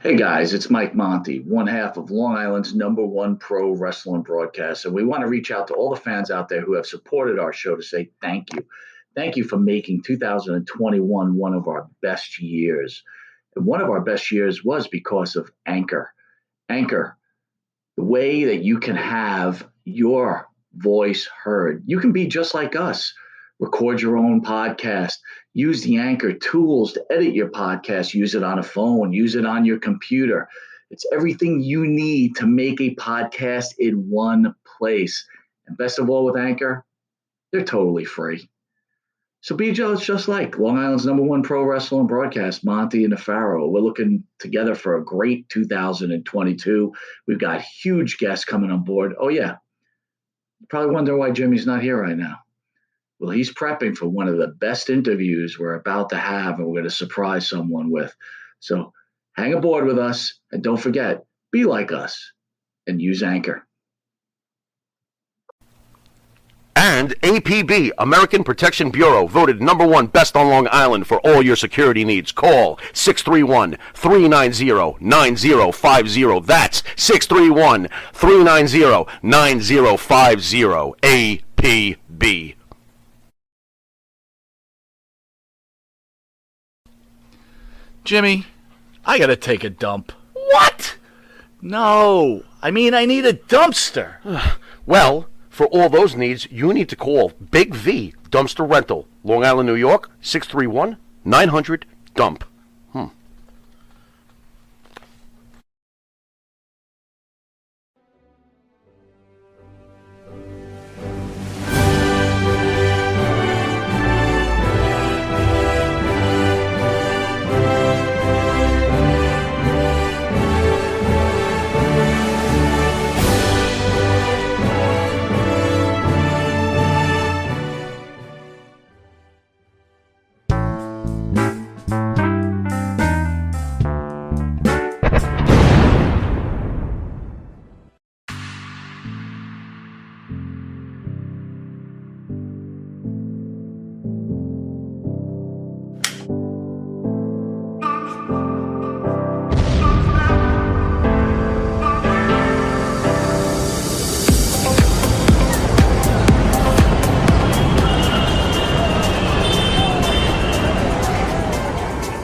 Hey guys, it's Mike Monty, one half of Long Island's number one pro wrestling broadcast. And we want to reach out to all the fans out there who have supported our show to say thank you. Thank you for making 2021 one of our best years. And one of our best years was because of Anchor. Anchor, the way that you can have your voice heard. You can be just like us. Record your own podcast. Use the Anchor tools to edit your podcast. Use it on a phone. Use it on your computer. It's everything you need to make a podcast in one place. And best of all with Anchor, they're totally free. So be just like Long Island's number one pro wrestling broadcast, Monty and the Pharaoh. We're looking together for a great 2022. We've got huge guests coming on board. Oh, yeah. You probably wonder why Jimmy's not here right now. Well, he's prepping for one of the best interviews we're about to have, and we're going to surprise someone with. So hang aboard with us, and don't forget, be like us and use Anchor. And APB, American Protection Bureau, voted number one best on Long Island for all your security needs. Call 631-390-9050. That's 631-390-9050. APB. Jimmy, I gotta take a dump. What? No, I mean I need a dumpster. Well, for all those needs, you need to call Big V Dumpster Rental, Long Island, New York, 631-900-DUMP.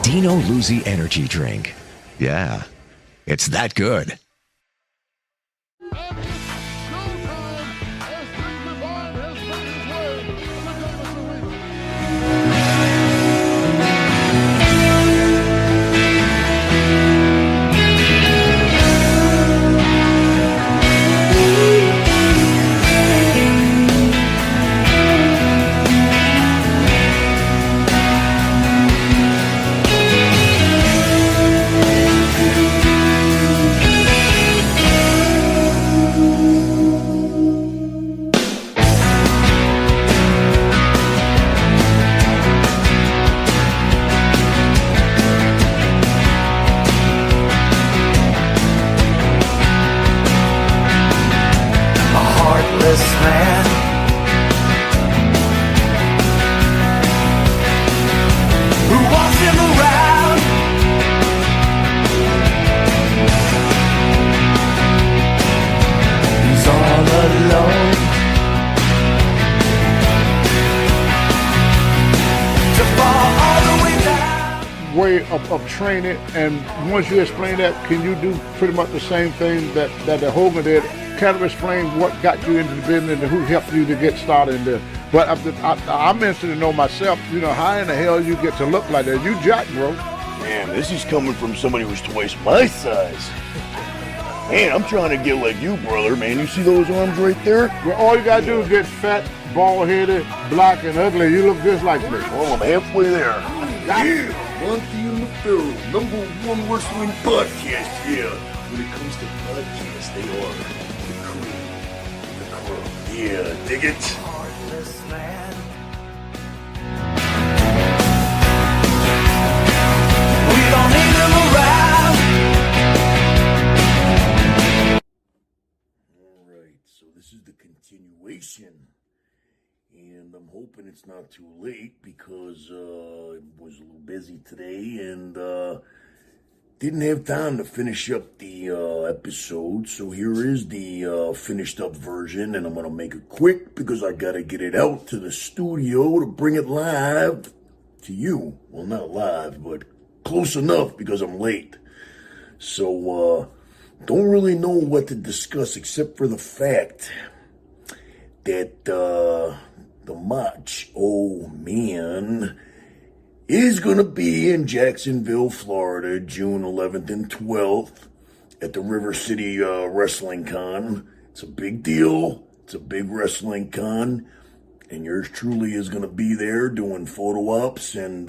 Dino Luzzi Energy Drink. Yeah, it's that good. Way of training, and once you explain that, can you do pretty much the same thing that the Hogan did? Kind of explain what got you into the business and who helped you to get started in this. But I'm interested to know myself, how in the hell you get to look like that? You jack, bro. Man, this is coming from somebody who's twice my size. Man, I'm trying to get like you, brother, man. You see those arms right there? Well, all you gotta do is get fat, bald-headed, black, and ugly. You look just like me. Well, I'm halfway there. Yeah, Monty and the Pharaoh, number one wrestling podcast. Yeah, when it comes to podcasts, they are the cream, the crumb. Yeah, dig it. We don't need them around. All right, so this is the continuation. And I'm hoping it's not too late because I was a little busy today. And didn't have time to finish up the episode, so here is the finished up version, and I'm going to make it quick because I got to get it out to the studio to bring it live to you. Well, not live, but close enough because I'm late. So, don't really know what to discuss except for the fact that the Motcho Man is going to be in Jacksonville, Florida, June 11th and 12th at the River City Wrestling Con. It's a big deal. It's a big wrestling con. And yours truly is going to be there doing photo ops and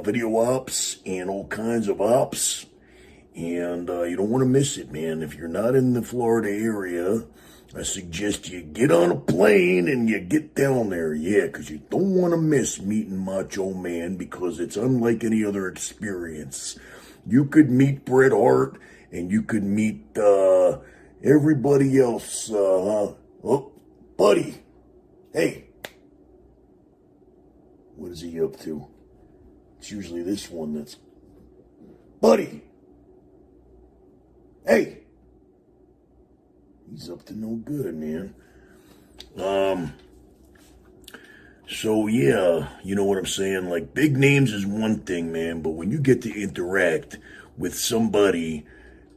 video ops and all kinds of ops. And you don't want to miss it, man. If you're not in the Florida area, I suggest you get on a plane and you get down there. Yeah, because you don't want to miss meeting Motcho Man because it's unlike any other experience. You could meet Bret Hart and you could meet everybody else. Oh, buddy. Hey. What is he up to? It's usually this one that's... Buddy. Hey. He's up to no good, man. So yeah, you know what I'm saying? Like, big names is one thing, man, but when you get to interact with somebody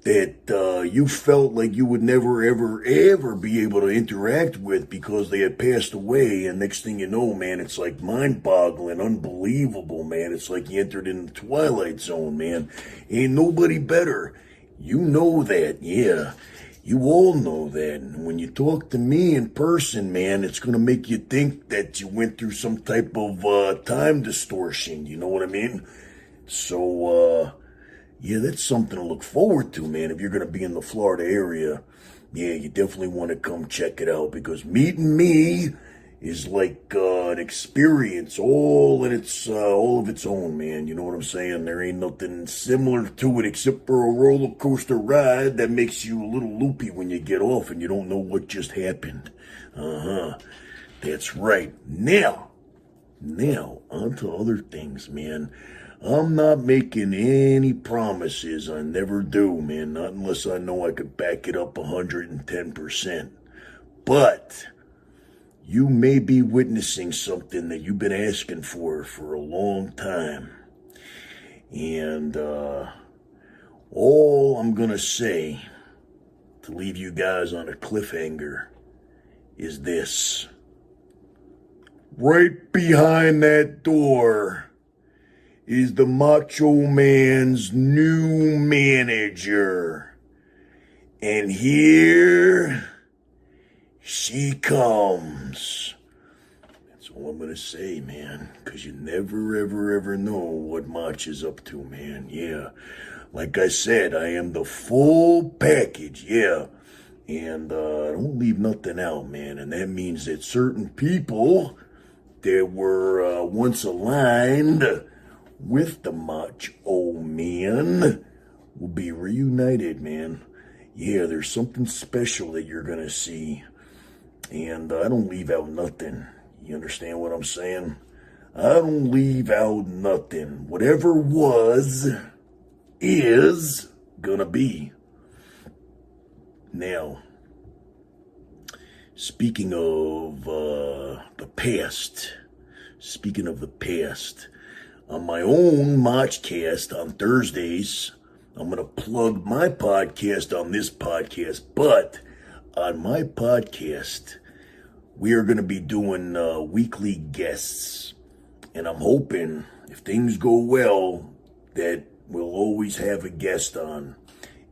that you felt like you would never, ever, ever be able to interact with because they had passed away, and next thing you know, man, it's like mind-boggling, unbelievable, man. It's like you entered in the Twilight Zone, man. Ain't nobody better. You know that, yeah. You all know that. And when you talk to me in person, man, it's going to make you think that you went through some type of time distortion. You know what I mean? So, yeah, that's something to look forward to, man. If you're going to be in the Florida area, yeah, you definitely want to come check it out because meeting me is like an experience all of its own, man. You know what I'm saying? There ain't nothing similar to it except for a roller coaster ride that makes you a little loopy when you get off and you don't know what just happened. That's right. Now, on to other things, man. I'm not making any promises. I never do, man. Not unless I know I could back it up 110%. But you may be witnessing something that you've been asking for a long time. And all I'm going to say to leave you guys on a cliffhanger is this. Right behind that door is the Motcho Man's new manager. And here she comes. That's all I'm going to say, man. Because you never, ever, ever know what Motch is up to, man. Yeah. Like I said, I am the full package, yeah. And I don't leave nothing out, man. And that means that certain people that were once aligned with the Motcho Man will be reunited, man. Yeah, there's something special that you're going to see. And I don't leave out nothing. You understand what I'm saying? I don't leave out nothing. Whatever was, is gonna be. Now, speaking of the past, on my own Motchcast on Thursdays, I'm gonna plug my podcast on this podcast, but on my podcast, we are going to be doing weekly guests. And I'm hoping, if things go well, that we'll always have a guest on.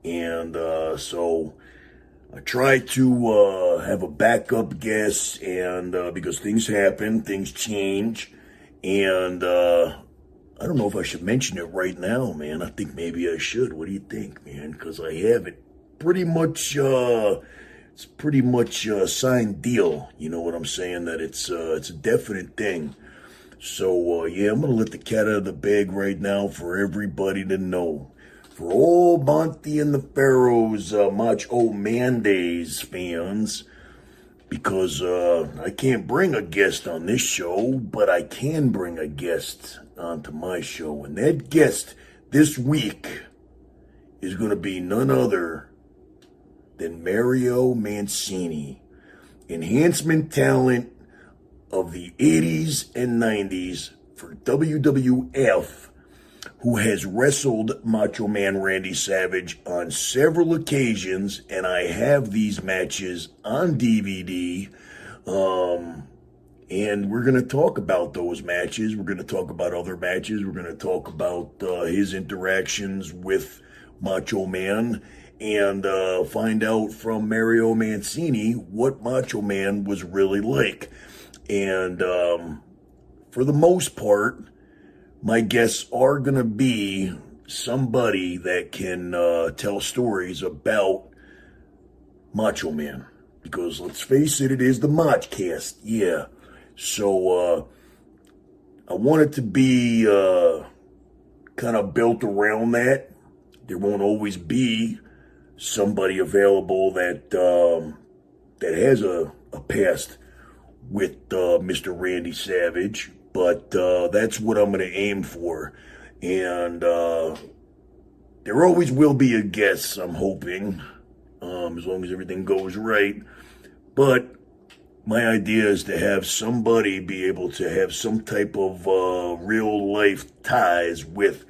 And so I try to have a backup guest, and because things happen, things change. And I don't know if I should mention it right now, man. I think maybe I should. What do you think, man? Because I have it pretty much... it's pretty much a signed deal, you know what I'm saying, that it's a definite thing. So, yeah, I'm going to let the cat out of the bag right now for everybody to know. For all Monty and the Pharaohs Motcho Mandays fans, because I can't bring a guest on this show, but I can bring a guest onto my show. And that guest this week is going to be none other than Mario Mancini, enhancement talent of the 80s and 90s for WWF, who has wrestled Macho Man Randy Savage on several occasions, and I have these matches on DVD. And we're going to talk about those matches. We're going to talk about other matches. We're going to talk about his interactions with Macho Man and find out from Mario Mancini what Macho Man was really like. And for the most part, my guests are going to be somebody that can tell stories about Macho Man. Because let's face it, it is the Motchcast. Yeah. So I want it to be kind of built around that. There won't always be somebody available that that has a past with Mr. Randy Savage, but that's what I'm going to aim for. And there always will be a guest, I'm hoping, as long as everything goes right. But my idea is to have somebody be able to have some type of real life ties with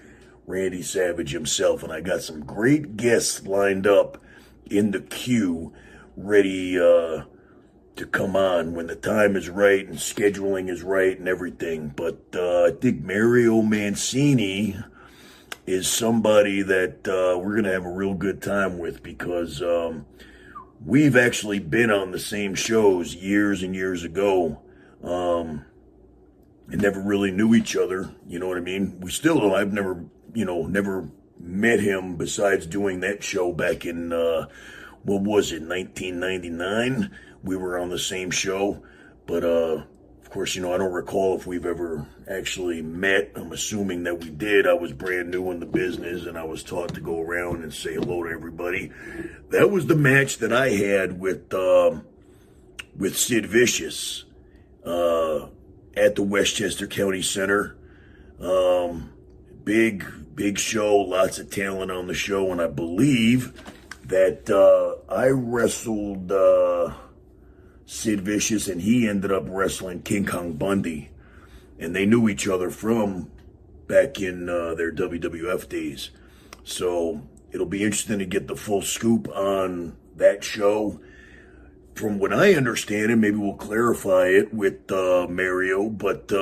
Randy Savage himself. And I got some great guests lined up in the queue, ready to come on when the time is right and scheduling is right and everything. But I think Mario Mancini is somebody that we're going to have a real good time with, because we've actually been on the same shows years and years ago, and never really knew each other. You know what I mean? We still don't. I've never met him besides doing that show back in, what was it, 1999? We were on the same show. But, of course, I don't recall if we've ever actually met. I'm assuming that we did. I was brand new in the business, and I was taught to go around and say hello to everybody. That was the match that I had with Sid Vicious at the Westchester County Center. Big show, lots of talent on the show, and I believe that I wrestled Sid Vicious, and he ended up wrestling King Kong Bundy, and they knew each other from back in their WWF days. So it'll be interesting to get the full scoop on that show. From what I understand, and maybe we'll clarify it with Mario, but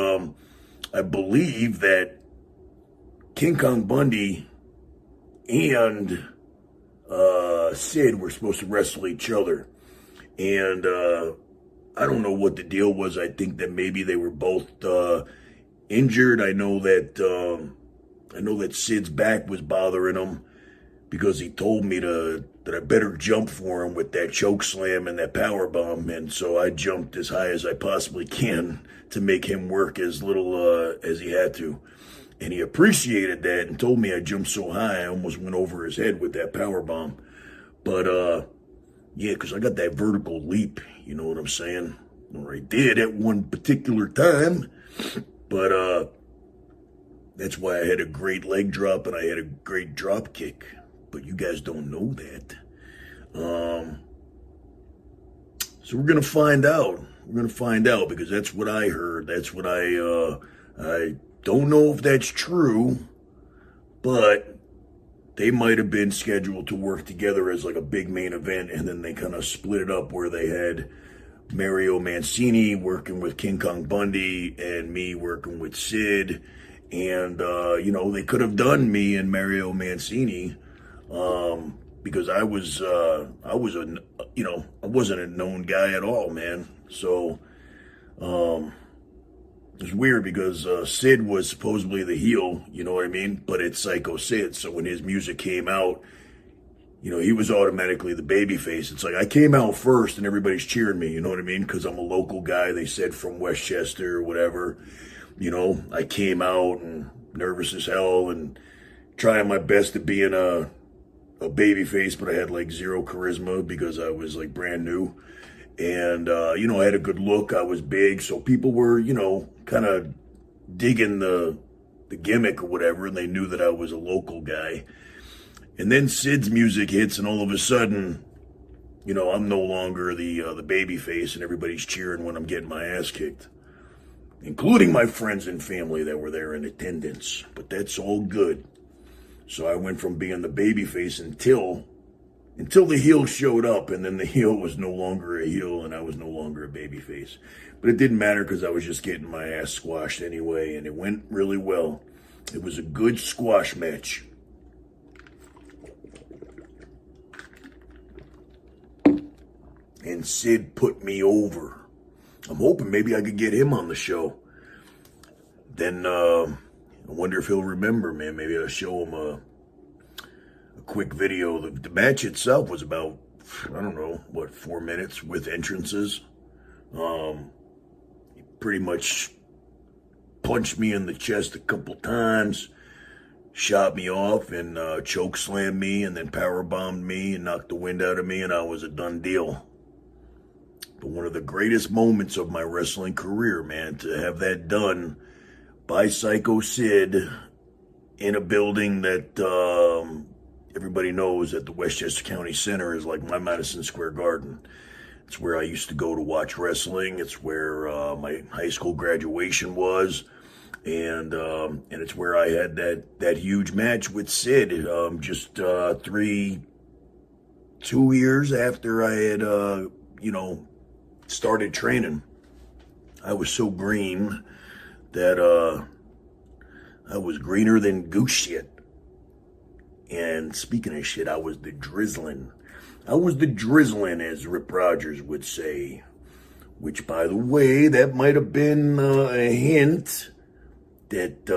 I believe that King Kong Bundy and Sid were supposed to wrestle each other. And I don't know what the deal was. I think that maybe they were both injured. I know that Sid's back was bothering him, because he told me that I better jump for him with that choke slam and that power bomb. And so I jumped as high as I possibly can to make him work as little as he had to. And he appreciated that and told me I jumped so high I almost went over his head with that power bomb. But yeah, because I got that vertical leap, you know what I'm saying? Or I did at one particular time. But that's why I had a great leg drop and I had a great drop kick. But you guys don't know that. So we're going to find out. We're going to find out, because that's what I heard. That's what I don't know if that's true, but they might have been scheduled to work together as like a big main event, and then they kind of split it up where they had Mario Mancini working with King Kong Bundy and me working with Sid. And, they could have done me and Mario Mancini, because I wasn't a known guy at all, man. So, it's weird because Sid was supposedly the heel, you know what I mean? But it's Psycho Sid. So when his music came out, he was automatically the babyface. It's like I came out first and everybody's cheering me, you know what I mean? Because I'm a local guy, they said, from Westchester or whatever. I came out and nervous as hell and trying my best to be in a babyface, but I had like zero charisma because I was like brand new. And, I had a good look. I was big. So people were, kind of digging the gimmick or whatever. And they knew that I was a local guy. And then Sid's music hits, and all of a sudden, I'm no longer the baby face, and everybody's cheering when I'm getting my ass kicked, including my friends and family that were there in attendance. But that's all good. So I went from being the baby face until the heel showed up, and then the heel was no longer a heel, and I was no longer a baby face. But it didn't matter because I was just getting my ass squashed anyway, and it went really well. It was a good squash match. And Sid put me over. I'm hoping maybe I could get him on the show. Then I wonder if he'll remember, man. Maybe I'll show him a quick video. The match itself was about, 4 minutes with entrances. He pretty much punched me in the chest a couple times, shot me off, and choke slammed me, and then power bombed me and knocked the wind out of me, and I was a done deal. But one of the greatest moments of my wrestling career, man, to have that done by Psycho Sid in a building that everybody knows that the Westchester County Center is like my Madison Square Garden. It's where I used to go to watch wrestling. It's where my high school graduation was. And it's where I had that huge match with Sid just 2 years after I had, started training. I was so green that I was greener than goose shit. And speaking of shit, I was the drizzling. I was the drizzling, as Rip Rogers would say. Which, by the way, that might have been a hint that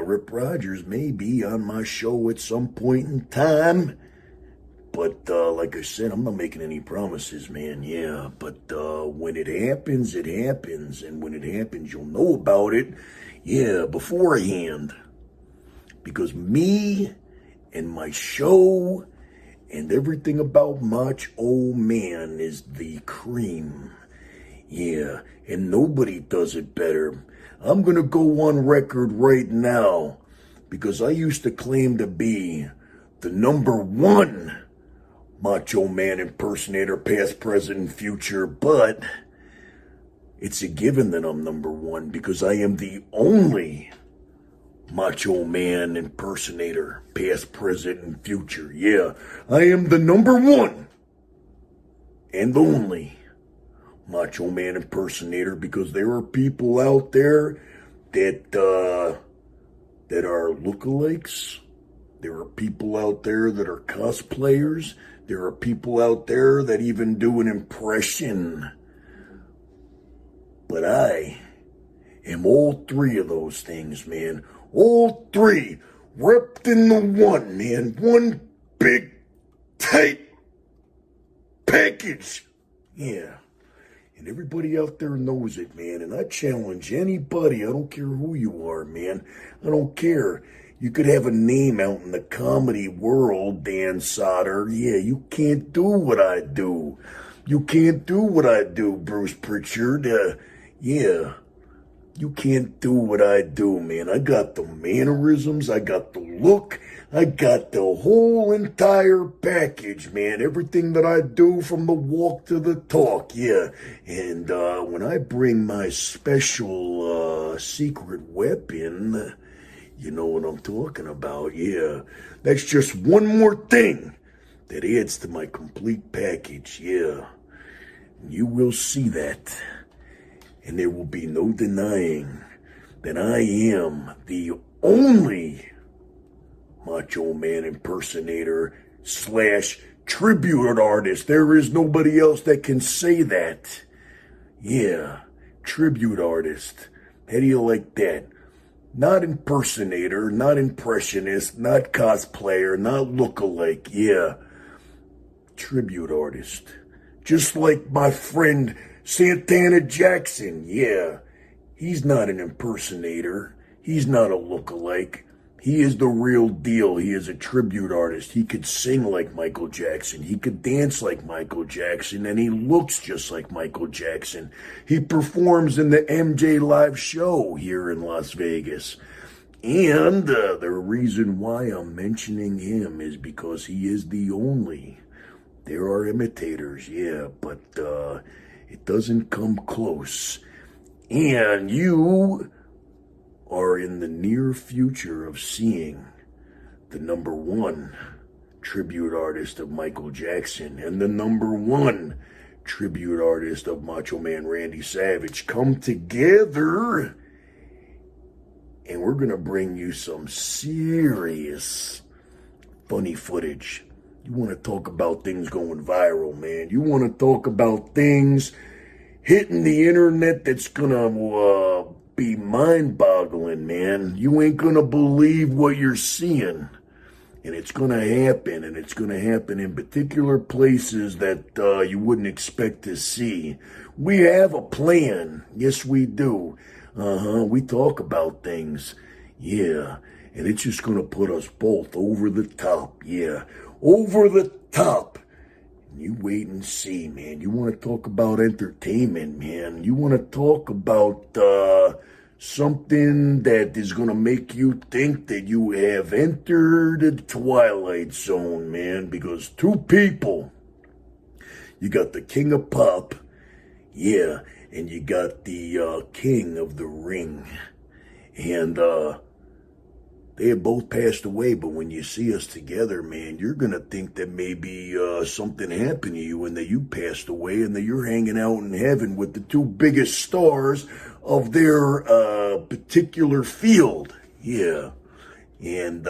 Rip Rogers may be on my show at some point in time. But like I said, I'm not making any promises, man. Yeah, but when it happens, it happens. And when it happens, you'll know about it, yeah, beforehand. Because me and my show and everything about Motcho Man is the cream. Yeah, and nobody does it better. I'm going to go on record right now because I used to claim to be the #1 Macho Man impersonator, past, present, and future, but it's a given that I'm #1 because I am the only Macho Man impersonator, past, present, and future. Yeah, I am the #1 and only Macho Man impersonator because there are people out there that are lookalikes. There are people out there that are cosplayers. There are people out there that even do an impression. But I am all three of those things, man. All three wrapped in the one, man. One big, tight package. Yeah. And everybody out there knows it, man. And I challenge anybody. I don't care who you are, man. I don't care. You could have a name out in the comedy world, Dan Soder. Yeah, you can't do what I do. You can't do what I do, Bruce Pritchard. Yeah, you can't do what I do, man. I got the mannerisms. I got the look. I got the whole entire package, man. Everything that I do from the walk to the talk, yeah. And when I bring my special secret weapon, you know what I'm talking about, yeah. That's just one more thing that adds to my complete package, yeah. You will see that. And there will be no denying that I am the only Macho Man impersonator / tribute artist. There is nobody else that can say that. Yeah, tribute artist. How do you like that? Not impersonator, not impressionist, not cosplayer, not lookalike. Yeah, tribute artist. Just like my friend Santana Jackson. Yeah, he's not an impersonator. He's not a lookalike. He is the real deal. He is a tribute artist. He could sing like Michael Jackson. He could dance like Michael Jackson. And he looks just like Michael Jackson. He performs in the MJ Live show here in Las Vegas. And the reason why I'm mentioning him is because he is the only. There are imitators, yeah, but it doesn't come close. And you are in the near future of seeing the number one tribute artist of Michael Jackson and the number one tribute artist of Macho Man Randy Savage come together, and we're gonna bring you some serious funny footage. You want to talk about things going viral, man. You want to talk about things hitting the internet that's gonna be mind-boggling, man. You ain't gonna believe what you're seeing. And it's going to happen, and it's going to happen in particular places that you wouldn't expect to see. We have a plan. Yes, we do. We talk about things. Yeah. And it's just going to put us both over the top. Yeah. Over the top. And you wait and see, man. You want to talk about entertainment, man. You want to talk about something that is going to make you think that you have entered the Twilight Zone, man, because two people, you got the King of Pop, yeah, and you got the King of the Ring, and they have both passed away, but when you see us together, man, you're going to think that maybe something happened to you and that you passed away and that you're hanging out in heaven with the two biggest stars of their particular field. Yeah. And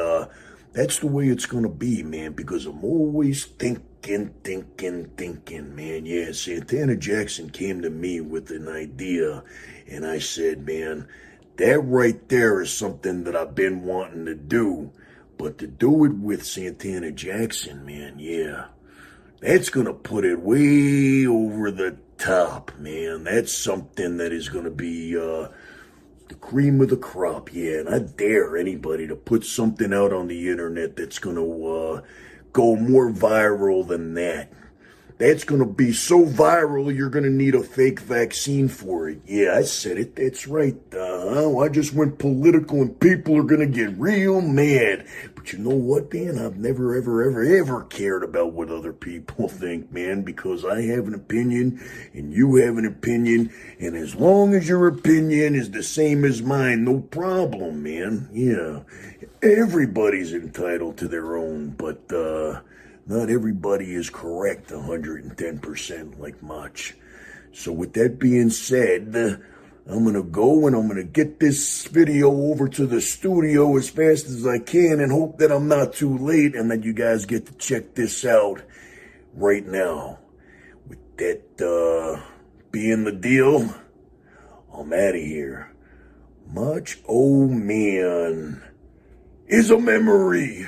that's the way it's going to be, man, because I'm always thinking, man. Yeah, Santana Jackson came to me with an idea, and I said, man, that right there is something that I've been wanting to do. But to do it with Santana Jackson, man, yeah, that's going to put it way over the top, man. That's something that is going to be the cream of the crop, yeah. And I dare anybody to put something out on the internet that's going to go more viral than that. That's going to be so viral, you're going to need a fake vaccine for it. Yeah, I said it. That's right. I just went political and people are going to get real mad. But you know what, man? I've never, ever cared about what other people think, man, because I have an opinion and you have an opinion. And as long as your opinion is the same as mine, no problem, man. Yeah, everybody's entitled to their own, but not everybody is correct 110% like much. So with that being said, I'm going to go and I'm going to get this video over to the studio as fast as I can and hope that I'm not too late and that you guys get to check this out right now. With that being the deal, I'm out of here. Motcho Man is a memory.